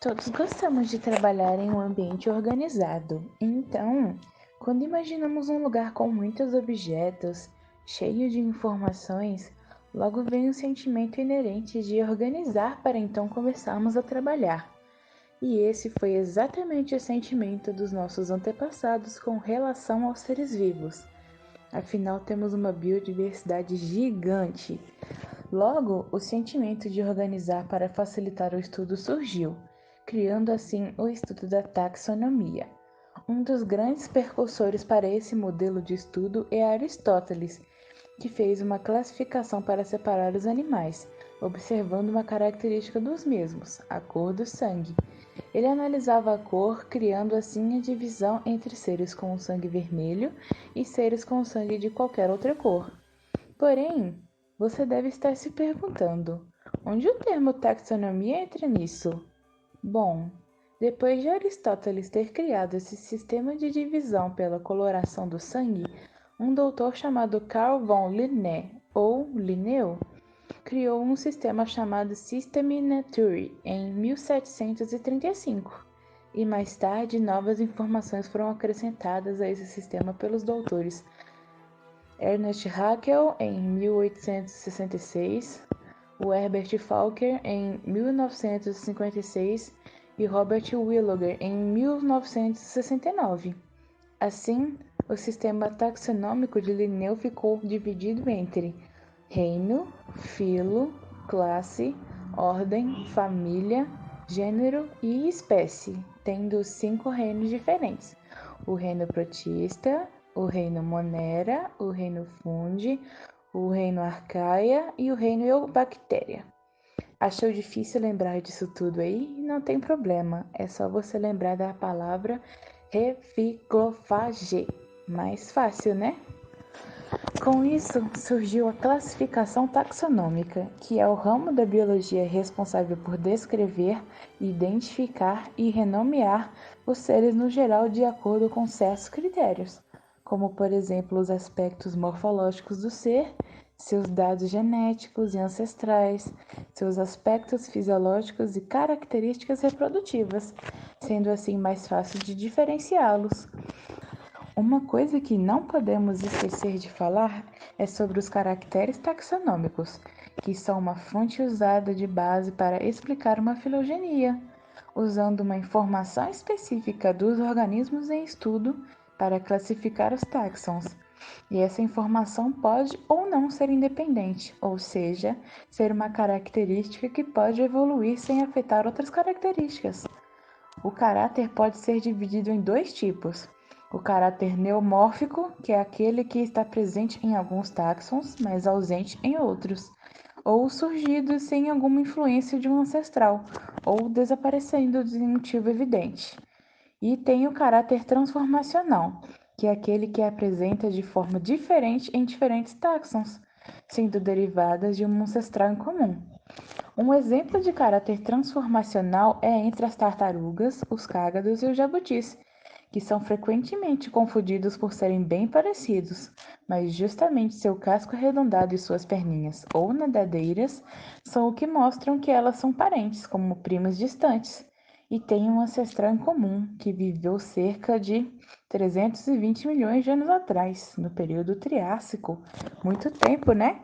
Todos gostamos de trabalhar em um ambiente organizado. Então, quando imaginamos um lugar com muitos objetos, cheio de informações, logo vem o sentimento inerente de organizar para então começarmos a trabalhar. E esse foi exatamente o sentimento dos nossos antepassados com relação aos seres vivos. Afinal, temos uma biodiversidade gigante. Logo, o sentimento de organizar para facilitar o estudo surgiu, criando assim o estudo da taxonomia. Um dos grandes precursores para esse modelo de estudo é Aristóteles, que fez uma classificação para separar os animais, observando uma característica dos mesmos, a cor do sangue. Ele analisava a cor, criando assim a divisão entre seres com sangue vermelho e seres com sangue de qualquer outra cor. Porém, você deve estar se perguntando, onde o termo taxonomia entra nisso? Bom, depois de Aristóteles ter criado esse sistema de divisão pela coloração do sangue, um doutor chamado Carl von Linné, ou Linneu, criou um sistema chamado System Naturae em 1735. E mais tarde, novas informações foram acrescentadas a esse sistema pelos doutores Ernest Haeckel em 1866, o Herbert Falker em 1956 e Robert Williger em 1969. Assim, o sistema taxonômico de Linneu ficou dividido entre reino, filo, classe, ordem, família, gênero e espécie, tendo 5 reinos diferentes: o reino protista, o reino Monera, o reino Fungi, o reino Arcaia e o reino Eubactéria. Achou difícil lembrar disso tudo aí? Não tem problema, é só você lembrar da palavra Reviclophage. Mais fácil, né? Com isso, surgiu a classificação taxonômica, que é o ramo da biologia responsável por descrever, identificar e renomear os seres no geral de acordo com certos critérios, como, por exemplo, os aspectos morfológicos do ser, seus dados genéticos e ancestrais, seus aspectos fisiológicos e características reprodutivas, sendo assim mais fácil de diferenciá-los. Uma coisa que não podemos esquecer de falar é sobre os caracteres taxonômicos, que são uma fonte usada de base para explicar uma filogenia, usando uma informação específica dos organismos em estudo para classificar os táxons. E essa informação pode ou não ser independente, ou seja, ser uma característica que pode evoluir sem afetar outras características. O caráter pode ser dividido em 2 tipos: o caráter neomórfico, que é aquele que está presente em alguns táxons, mas ausente em outros, ou surgido sem alguma influência de um ancestral, ou desaparecendo de motivo evidente. E tem o caráter transformacional, que é aquele que apresenta de forma diferente em diferentes táxons, sendo derivadas de um ancestral em comum. Um exemplo de caráter transformacional é entre as tartarugas, os cágados e os jabutis, que são frequentemente confundidos por serem bem parecidos, mas justamente seu casco arredondado e suas perninhas ou nadadeiras são o que mostram que elas são parentes, como primas distantes, e têm um ancestral em comum que viveu cerca de 320 milhões de anos atrás, no período Triássico. Muito tempo, né?